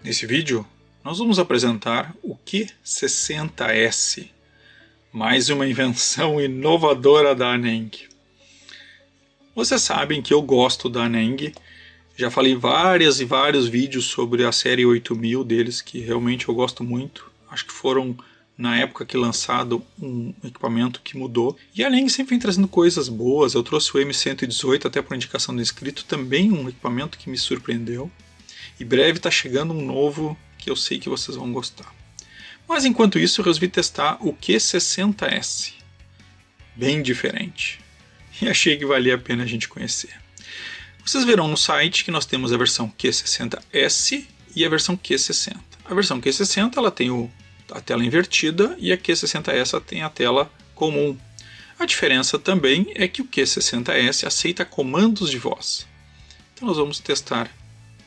Nesse vídeo, nós vamos apresentar o Q60S, mais uma invenção inovadora da Aneng. Vocês sabem que eu gosto da Aneng, já falei vários vídeos sobre a série 8000 deles, que realmente eu gosto muito. Acho que foram na época que lançado um equipamento que mudou. E a Aneng sempre vem trazendo coisas boas. Eu trouxe o M118 até por indicação do inscrito, também um equipamento que me surpreendeu. E breve está chegando um novo que eu sei que vocês vão gostar. Mas enquanto isso eu resolvi testar o Q60S. Bem diferente. E achei que valia a pena a gente conhecer. Vocês verão no site que nós temos a versão Q60S e a versão Q60. A versão Q60 ela tem a tela invertida e a Q60S tem a tela comum. A diferença também é que o Q60S aceita comandos de voz. Então nós vamos testar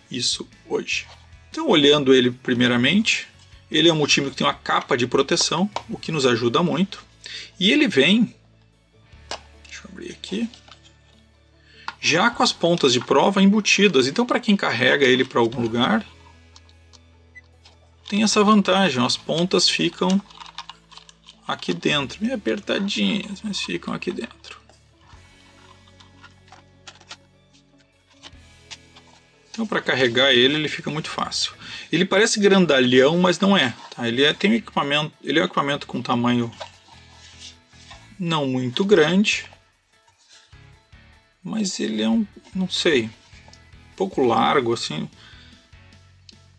isso hoje. Então, olhando ele primeiramente, ele é um multímetro que tem uma capa de proteção, o que nos ajuda muito. E ele vem, deixa eu abrir aqui, já com as pontas de prova embutidas. Então, para quem carrega ele para algum lugar, tem essa vantagem, as pontas ficam aqui dentro, meio apertadinhas, mas ficam aqui dentro. Então, para carregar ele fica muito fácil. Ele parece grandalhão, mas não é. Tá? Ele é um equipamento com tamanho não muito grande, mas ele é não sei, um pouco largo assim.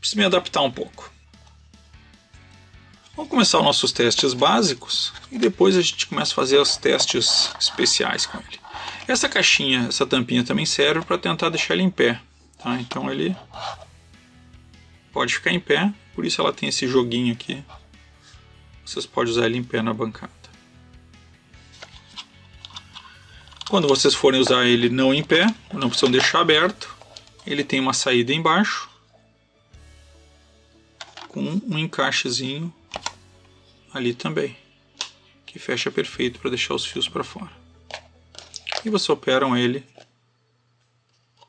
Preciso me adaptar um pouco. Vamos começar os nossos testes básicos e depois a gente começa a fazer os testes especiais com ele. Essa caixinha, essa tampinha também serve para tentar deixar ele em pé. Tá, então ele pode ficar em pé, por isso ela tem esse joguinho aqui. Vocês podem usar ele em pé na bancada. Quando vocês forem usar ele não em pé, não precisam deixar aberto. Ele tem uma saída embaixo com um encaixezinho ali também, que fecha perfeito para deixar os fios para fora. E vocês operam ele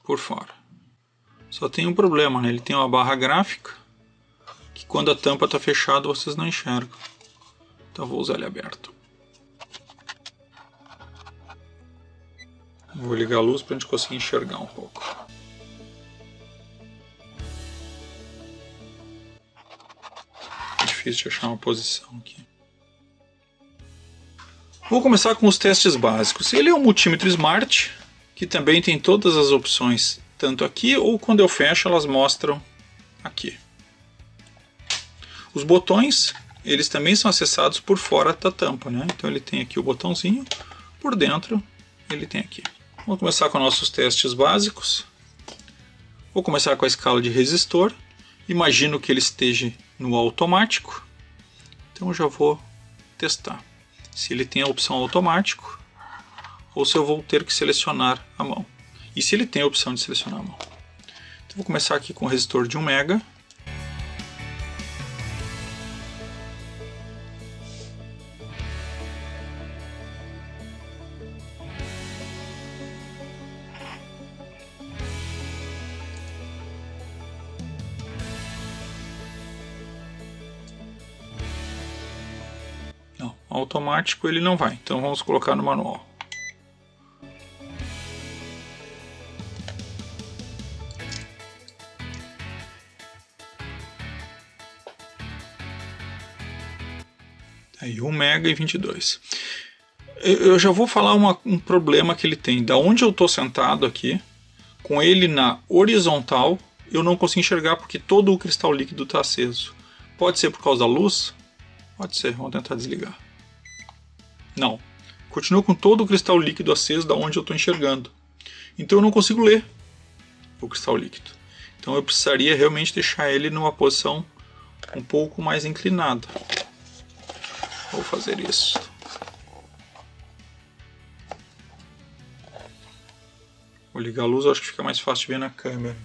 por fora. Só tem um problema, né? Ele tem uma barra gráfica que quando a tampa está fechada vocês não enxergam. Então eu vou usar ele aberto. Vou ligar a luz para a gente conseguir enxergar um pouco. É difícil de achar uma posição aqui. Vou começar com os testes básicos. Ele é um multímetro Smart, que também tem todas as opções, tanto aqui ou quando eu fecho elas mostram aqui. Os botões, eles também são acessados por fora da tampa, né? Então ele tem aqui o botãozinho, por dentro ele tem aqui. Vamos começar com nossos testes básicos. Vou começar com a escala de resistor. Imagino que ele esteja no automático. Então eu já vou testar se ele tem a opção automático ou se eu vou ter que selecionar a mão. E se ele tem a opção de selecionar a mão. Então vou começar aqui com o resistor de 1 mega. Não, automático ele não vai, então vamos colocar no manual. Aí 1 mega e 22. Eu já vou falar um problema que ele tem. Da onde eu estou sentado aqui, com ele na horizontal, eu não consigo enxergar porque todo o cristal líquido está aceso. Pode ser por causa da luz? Pode ser, vamos tentar desligar. Não, continua com todo o cristal líquido aceso da onde eu estou enxergando. Então eu não consigo ler o cristal líquido. Então eu precisaria realmente deixar ele numa posição um pouco mais inclinada. Vou fazer isso. Vou ligar a luz, acho que fica mais fácil de ver na câmera.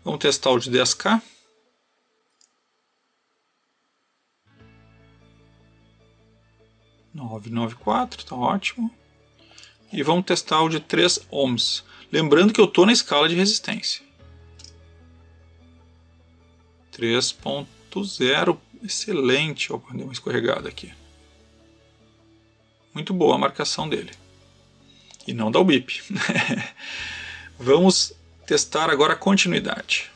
Vamos testar o de 10K. .994, tá ótimo. E vamos testar o de 3 ohms. Lembrando que eu estou na escala de resistência. 3.0, excelente. Opa, deu uma escorregada aqui. Muito boa a marcação dele. E não dá o bip. Vamos testar agora a continuidade.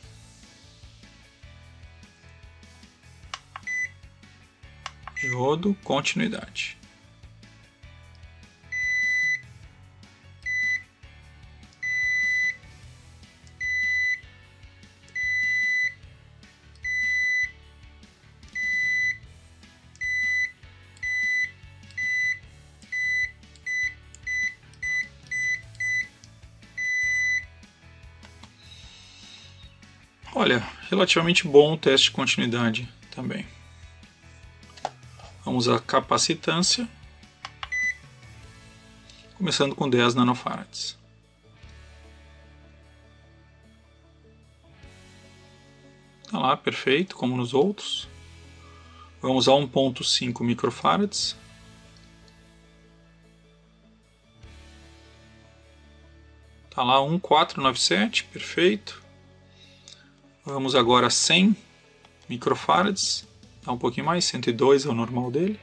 Diodo, continuidade. Olha, relativamente bom o teste de continuidade também. Vamos à capacitância, começando com 10 nanofarads. Tá lá, perfeito, como nos outros. Vamos a 1.5 microfarads. Tá lá, 1.497, perfeito. Vamos agora a 100 microfarads, dá um pouquinho mais, 102 é o normal dele.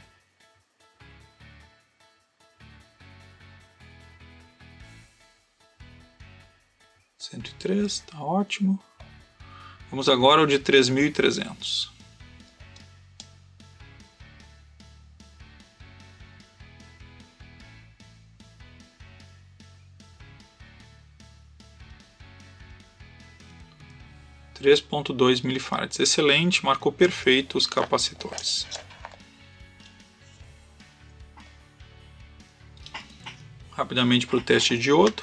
(103), tá ótimo. Vamos agora ao de 3.300. (3.2 milifarads). Excelente, marcou perfeito os capacitores. Rapidamente para o teste de diodo.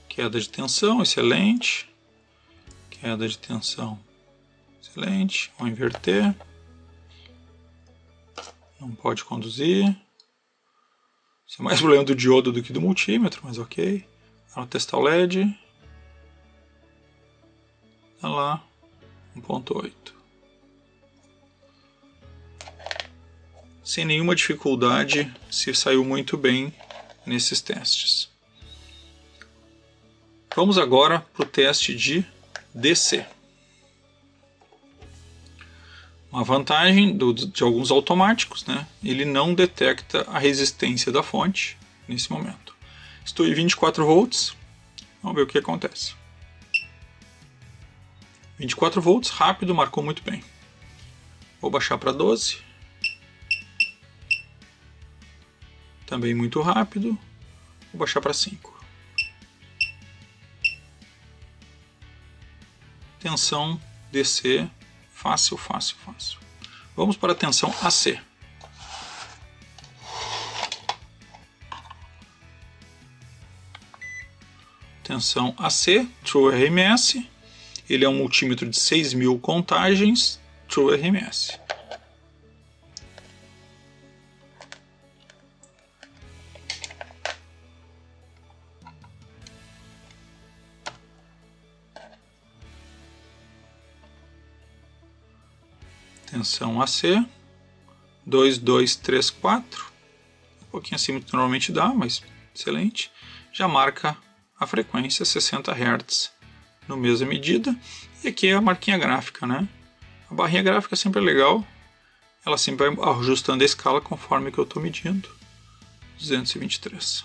Queda de tensão, excelente. Queda de tensão, excelente. Vou inverter. Não pode conduzir. Isso é mais problema do diodo do que do multímetro, mas ok. Vamos testar o LED. Olha lá, 1.8. Sem nenhuma dificuldade, se saiu muito bem nesses testes. Vamos agora para o teste de DC. Uma vantagem de alguns automáticos, né? Ele não detecta a resistência da fonte nesse momento. Estou em 24 volts, vamos ver o que acontece. 24 volts, rápido, marcou muito bem. Vou baixar para 12. Também muito rápido, vou baixar para 5. Tensão DC, fácil, fácil, fácil. Vamos para a tensão AC. Tensão AC, True RMS. Ele é um multímetro de 6.000 contagens, True RMS. Tensão AC, 2234, um pouquinho acima do que normalmente dá, mas excelente. Já marca a frequência 60 Hz no mesma medida. E aqui é a marquinha gráfica, né? A barrinha gráfica sempre é legal, ela sempre vai ajustando a escala conforme que eu estou medindo. 223.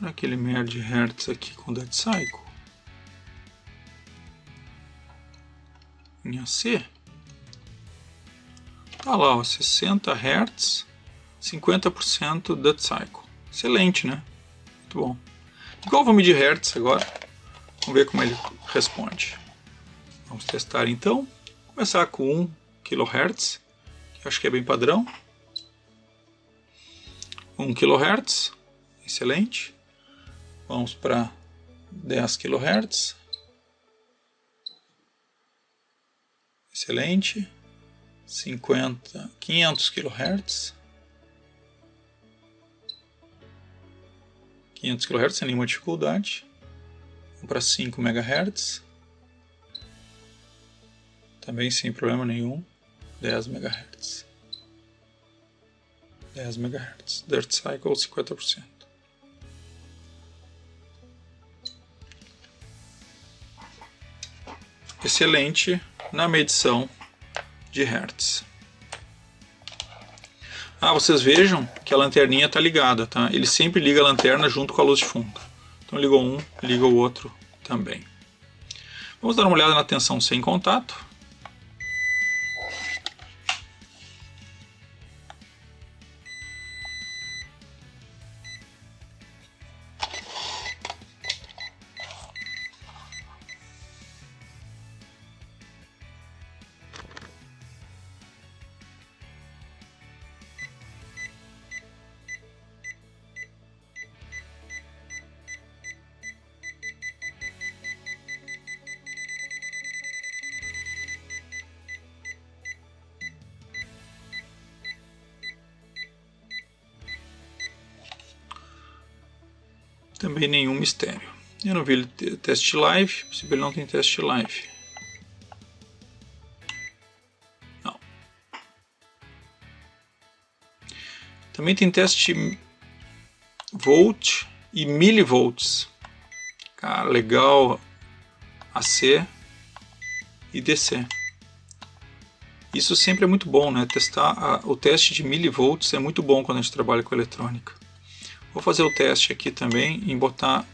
Aquele mede Hertz aqui com Dead Cycle. Em AC, tá lá, ó, 60 Hz, 50% Duty Cycle. Excelente, né? Muito bom. Igual vou medir Hertz agora. Vamos ver como ele responde. Vamos testar então. Começar com 1 kHz, que eu acho que é bem padrão. 1 kHz, excelente. Vamos para 10 kHz. Excelente. 500 kHz. 500 kHz sem nenhuma dificuldade. Vamos para 5 MHz. Também sem problema nenhum. 10 MHz. 10 MHz. Dirt Cycle 50%. Excelente na medição de Hertz. Vocês vejam que a lanterninha está ligada, tá? Ele sempre liga a lanterna junto com a luz de fundo. Então ligou um, liga o outro também. Vamos dar uma olhada na tensão sem contato. Também nenhum mistério. Eu não vi ele ter teste live, se ele não tem teste live. Não. Também tem teste volt e milivolts. Cara, legal. AC e DC. Isso sempre é muito bom, né? Testar o teste de milivolts é muito bom quando a gente trabalha com eletrônica. Vou fazer o teste aqui também em botar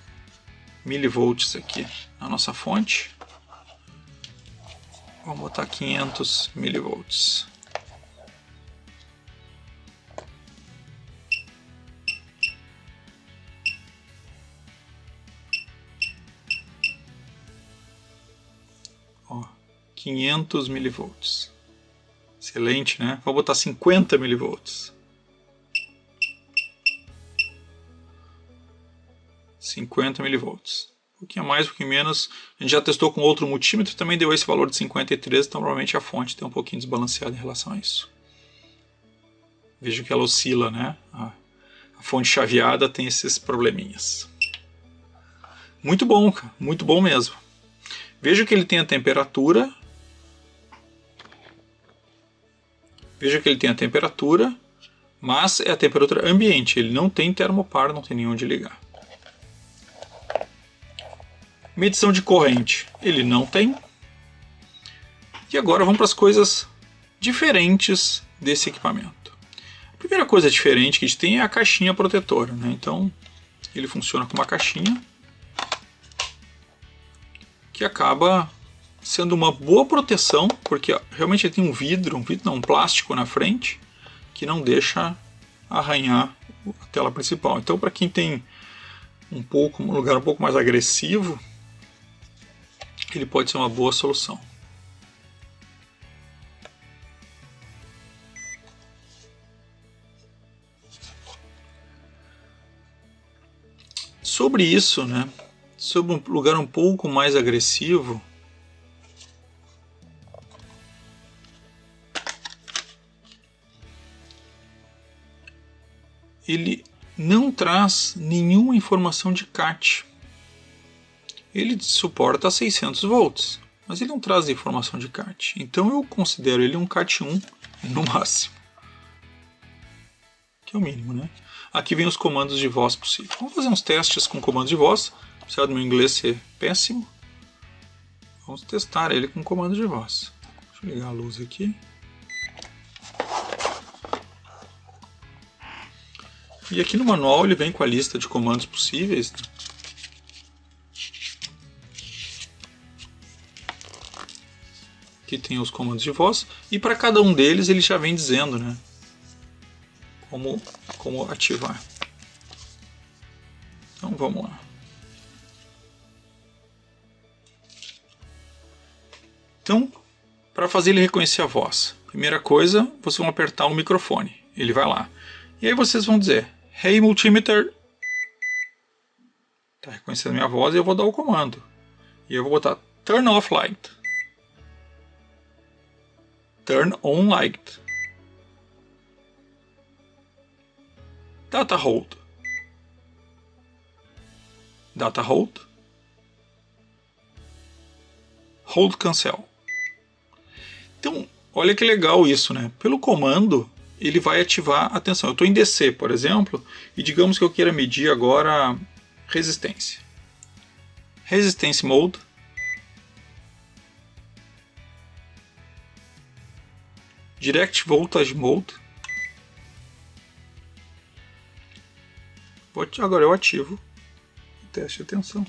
milivolts aqui na nossa fonte. Vamos botar 500 milivolts. Ó, 500 milivolts. Excelente, né? Vou botar 50 milivolts. 50 milivolts. Um pouquinho mais, um pouquinho menos. A gente já testou com outro multímetro, também deu esse valor de 53, então provavelmente a fonte tem um pouquinho desbalanceada em relação a isso. Vejo que ela oscila, né? A fonte chaveada tem esses probleminhas. Muito bom, cara. Muito bom mesmo. Veja que ele tem a temperatura. Veja que ele tem a temperatura, mas é a temperatura ambiente. Ele não tem termopar, não tem nenhum de ligar. Medição de corrente, ele não tem. E agora vamos para as coisas diferentes desse equipamento. A primeira coisa diferente que a gente tem é a caixinha protetora, né? Então, ele funciona com uma caixinha que acaba sendo uma boa proteção, porque realmente ele tem um plástico na frente que não deixa arranhar a tela principal. Então, para quem tem um lugar um pouco mais agressivo, ele pode ser uma boa solução. Sobre isso, né? Sobre um lugar um pouco mais agressivo, ele não traz nenhuma informação de CAT. Ele suporta 600 volts, mas ele não traz informação de CAT. Então eu considero ele um CAT 1 no máximo. Que é o mínimo, né? Aqui vem os comandos de voz possíveis. Vamos fazer uns testes com comandos de voz. Apesar do meu inglês ser péssimo, vamos testar ele com comando de voz. Deixa eu ligar a luz aqui. E aqui no manual ele vem com a lista de comandos possíveis. Aqui tem os comandos de voz, e para cada um deles ele já vem dizendo, né, como ativar. Então vamos lá. Então, para fazer ele reconhecer a voz, primeira coisa, vocês vão apertar o microfone. Ele vai lá. E aí vocês vão dizer: Hey Multimeter. Está reconhecendo minha voz e eu vou dar o comando. E eu vou botar Turn Off Light. Turn On Light. Data Hold. Data Hold. Hold Cancel. Então, olha que legal isso, né? Pelo comando, ele vai ativar a tensão. Eu estou em DC, por exemplo, e digamos que eu queira medir agora resistência. Resistance Mode. Direct Voltage Mode. Agora eu ativo o teste de tensão.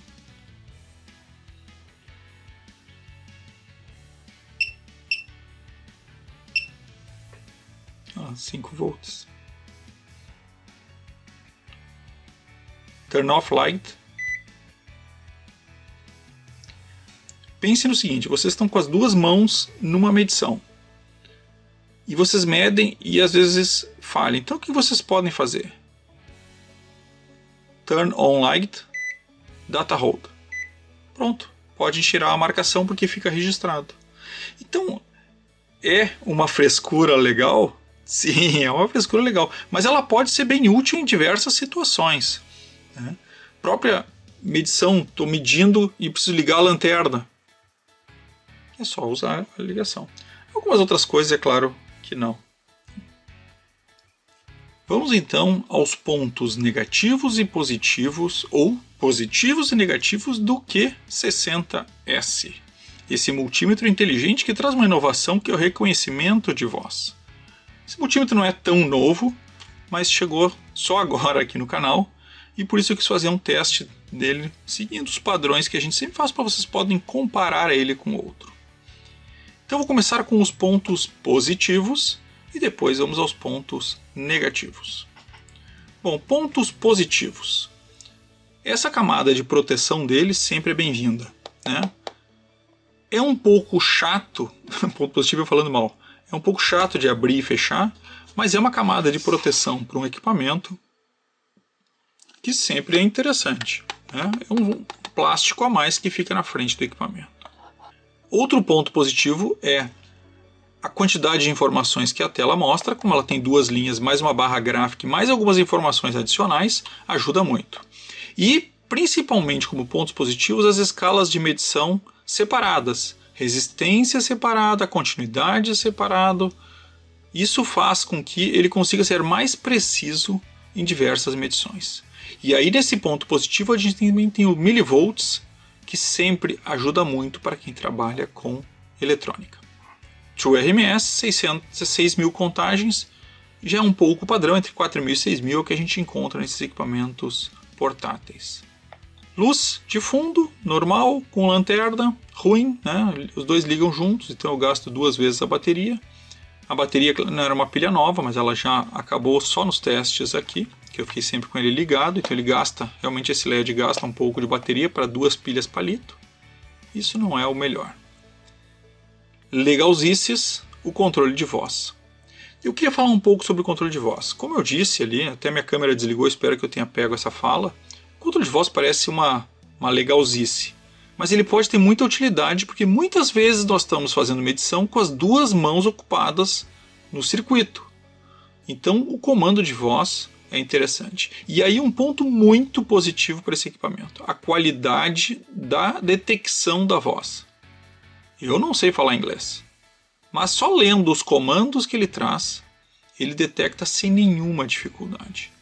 Ah, 5 volts. Turn Off Light. Pense no seguinte, vocês estão com as duas mãos numa medição. E vocês medem e às vezes falham. Então o que vocês podem fazer? Turn On Light, Data Hold. Pronto, pode tirar a marcação porque fica registrado. Então, é uma frescura legal? Sim, é uma frescura legal. Mas ela pode ser bem útil em diversas situações. Né? Própria medição, estou medindo e preciso ligar a lanterna. É só usar a ligação. Algumas outras coisas, é claro que não. Vamos então aos pontos negativos e positivos, ou positivos e negativos do Q60S. Esse multímetro inteligente que traz uma inovação que é o reconhecimento de voz. Esse multímetro não é tão novo, mas chegou só agora aqui no canal, e por isso eu quis fazer um teste dele, seguindo os padrões que a gente sempre faz, para vocês podem comparar ele com outro. Então vou começar com os pontos positivos, e depois vamos aos pontos negativos. Bom, pontos positivos. Essa camada de proteção dele sempre é bem-vinda, né? É um pouco chato, ponto positivo eu falando mal, é um pouco chato de abrir e fechar, mas é uma camada de proteção para um equipamento que sempre é interessante, né? É um plástico a mais que fica na frente do equipamento. Outro ponto positivo é a quantidade de informações que a tela mostra. Como ela tem duas linhas, mais uma barra gráfica e mais algumas informações adicionais, ajuda muito. E, principalmente como pontos positivos, as escalas de medição separadas. Resistência separada, continuidade separado. Isso faz com que ele consiga ser mais preciso em diversas medições. E aí, nesse ponto positivo, a gente também tem o milivolts, que sempre ajuda muito para quem trabalha com eletrônica. True RMS, 6.000 contagens, já é um pouco padrão, entre 4.000 e 6.000 é o que a gente encontra nesses equipamentos portáteis. Luz de fundo, normal, com lanterna, ruim, né? Os dois ligam juntos, então eu gasto 2 vezes a bateria. A bateria não era uma pilha nova, mas ela já acabou só nos testes aqui, que eu fiquei sempre com ele ligado, então ele gasta, realmente esse LED gasta um pouco de bateria para 2 pilhas palito. Isso não é o melhor. Legalzices, o controle de voz. Eu queria falar um pouco sobre o controle de voz. Como eu disse ali, até minha câmera desligou, espero que eu tenha pego essa fala. O controle de voz parece uma legalzice, mas ele pode ter muita utilidade, porque muitas vezes nós estamos fazendo medição com as 2 mãos ocupadas no circuito. Então o comando de voz é interessante. E aí um ponto muito positivo para esse equipamento, a qualidade da detecção da voz. Eu não sei falar inglês, mas só lendo os comandos que ele traz, ele detecta sem nenhuma dificuldade.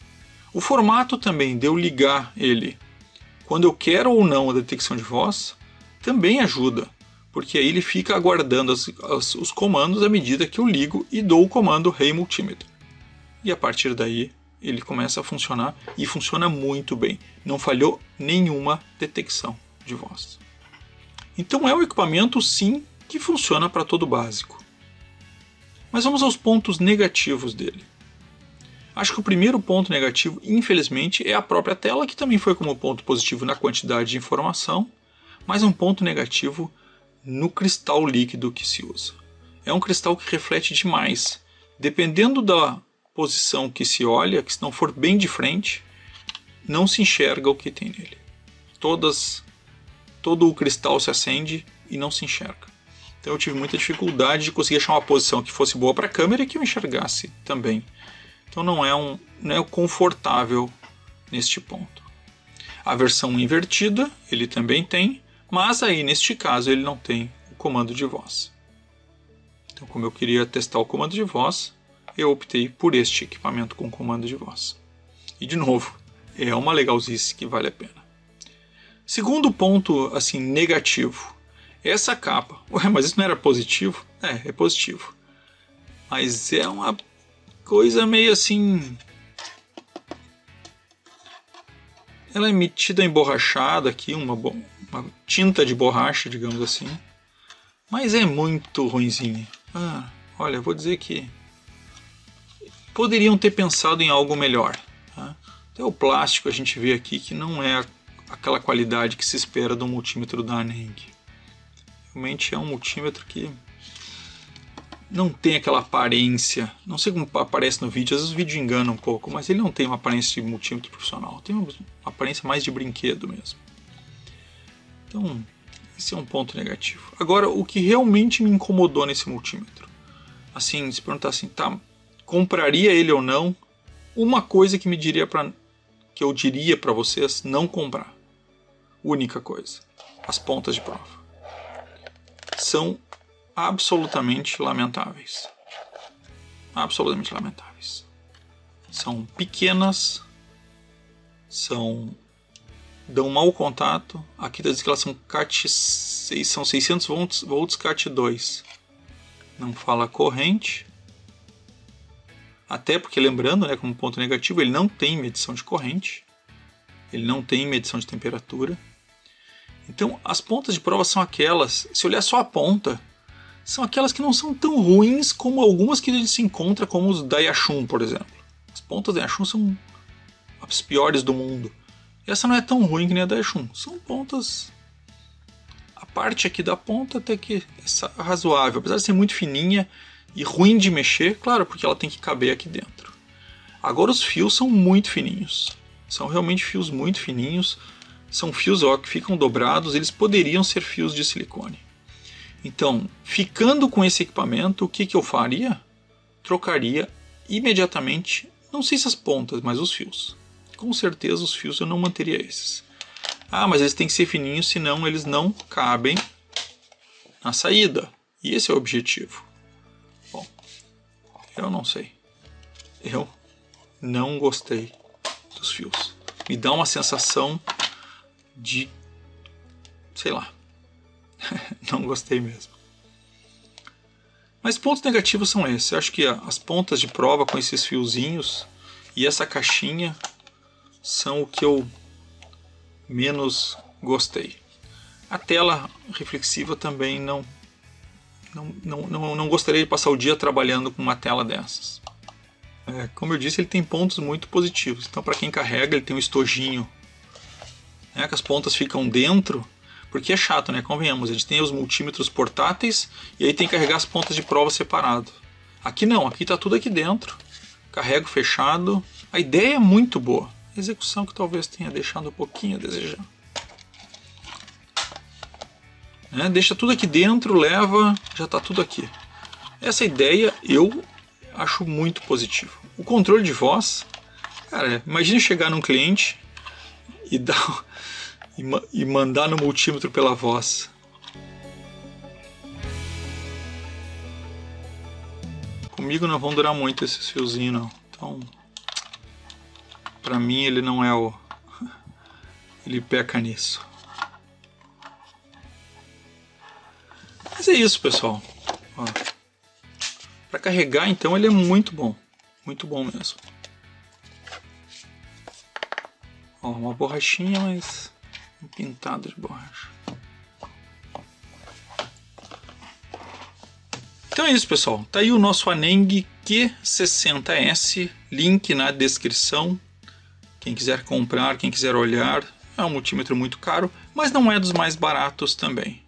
O formato também de eu ligar ele quando eu quero ou não a detecção de voz também ajuda, porque aí ele fica aguardando os comandos à medida que eu ligo e dou o comando Hey Multimeter. E a partir daí ele começa a funcionar e funciona muito bem. Não falhou nenhuma detecção de voz. Então é um equipamento, sim, que funciona para todo básico. Mas vamos aos pontos negativos dele. Acho que o primeiro ponto negativo, infelizmente, é a própria tela, que também foi como ponto positivo na quantidade de informação, mas um ponto negativo no cristal líquido que se usa. É um cristal que reflete demais. Dependendo da posição que se olha, que se não for bem de frente, não se enxerga o que tem nele. Todo o cristal se acende e não se enxerga. Então eu tive muita dificuldade de conseguir achar uma posição que fosse boa para a câmera e que eu enxergasse também. Então não é confortável neste ponto. A versão invertida ele também tem, mas aí neste caso ele não tem o comando de voz. Então, como eu queria testar o comando de voz, eu optei por este equipamento com comando de voz. E de novo, é uma legalzice que vale a pena. Segundo ponto, assim, negativo. Essa capa. Ué, mas isso não era positivo? É positivo. Mas é uma coisa meio assim... Ela é metida emborrachada aqui, uma tinta de borracha, digamos assim. Mas é muito ruinzinha. Olha, eu vou dizer que poderiam ter pensado em algo melhor. Tá? Até o plástico a gente vê aqui que não é aquela qualidade que se espera do multímetro da Aneng. Realmente é um multímetro que não tem aquela aparência, não sei como aparece no vídeo, às vezes o vídeo engana um pouco, mas ele não tem uma aparência de multímetro profissional, tem uma aparência mais de brinquedo mesmo. Então, esse é um ponto negativo. Agora, o que realmente me incomodou nesse multímetro, assim, se perguntar assim, tá, compraria ele ou não? Uma coisa que que eu diria para vocês não comprar. Única coisa, as pontas de prova. São absolutamente lamentáveis. Absolutamente lamentáveis. São pequenas, dão mau contato. Aqui diz que elas são CAT6, são 600 volts CAT2. Não fala corrente. Até porque, lembrando, né, como ponto negativo, ele não tem medição de corrente. Ele não tem medição de temperatura. Então, as pontas de prova são aquelas, se olhar só a ponta, são aquelas que não são tão ruins como algumas que a gente se encontra, como os da Yachun, por exemplo. As pontas da Yachun são as piores do mundo. Essa não é tão ruim que nem a da Yachun. São pontas... A parte aqui da ponta até que é razoável, apesar de ser muito fininha e ruim de mexer, claro, porque ela tem que caber aqui dentro. Agora os fios são muito fininhos. São realmente fios muito fininhos. São fios que ficam dobrados, eles poderiam ser fios de silicone. Então, ficando com esse equipamento, o que eu faria? Trocaria imediatamente, não sei se as pontas, mas os fios. Com certeza os fios eu não manteria esses. Mas eles têm que ser fininhos, senão eles não cabem na saída. E esse é o objetivo. Bom, eu não sei. Eu não gostei dos fios. Me dá uma sensação de... sei lá. Não gostei mesmo. Mas pontos negativos são esses. Eu acho que as pontas de prova com esses fiozinhos e essa caixinha são o que eu menos gostei. A tela reflexiva também não gostaria de passar o dia trabalhando com uma tela dessas. Como eu disse, ele tem pontos muito positivos. Então, para quem carrega, ele tem um estojinho, né, que as pontas ficam dentro, porque é chato, né? Convenhamos, a gente tem os multímetros portáteis e aí tem que carregar as pontas de prova separado. Aqui não, aqui está tudo aqui dentro. Carrego fechado. A ideia é muito boa. A execução que talvez tenha deixado um pouquinho a desejar. Deixa tudo aqui dentro, leva, já está tudo aqui. Essa ideia eu acho muito positivo. O controle de voz, cara, imagina chegar num cliente e mandar no multímetro pela voz. Comigo não vão durar muito esses fiozinhos, não. Então, pra mim ele não é o... ele peca nisso. Mas é isso, pessoal. Para carregar, então, ele é muito bom. Muito bom mesmo. Uma borrachinha, mas um pintado de borracha. Então é isso, pessoal. Tá aí o nosso Aneng Q60S, link na descrição. Quem quiser comprar, quem quiser olhar, é um multímetro muito caro, mas não é dos mais baratos também.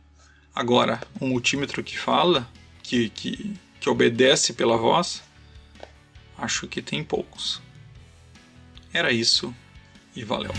Agora, um multímetro que fala, que obedece pela voz, acho que tem poucos. Era isso e valeu.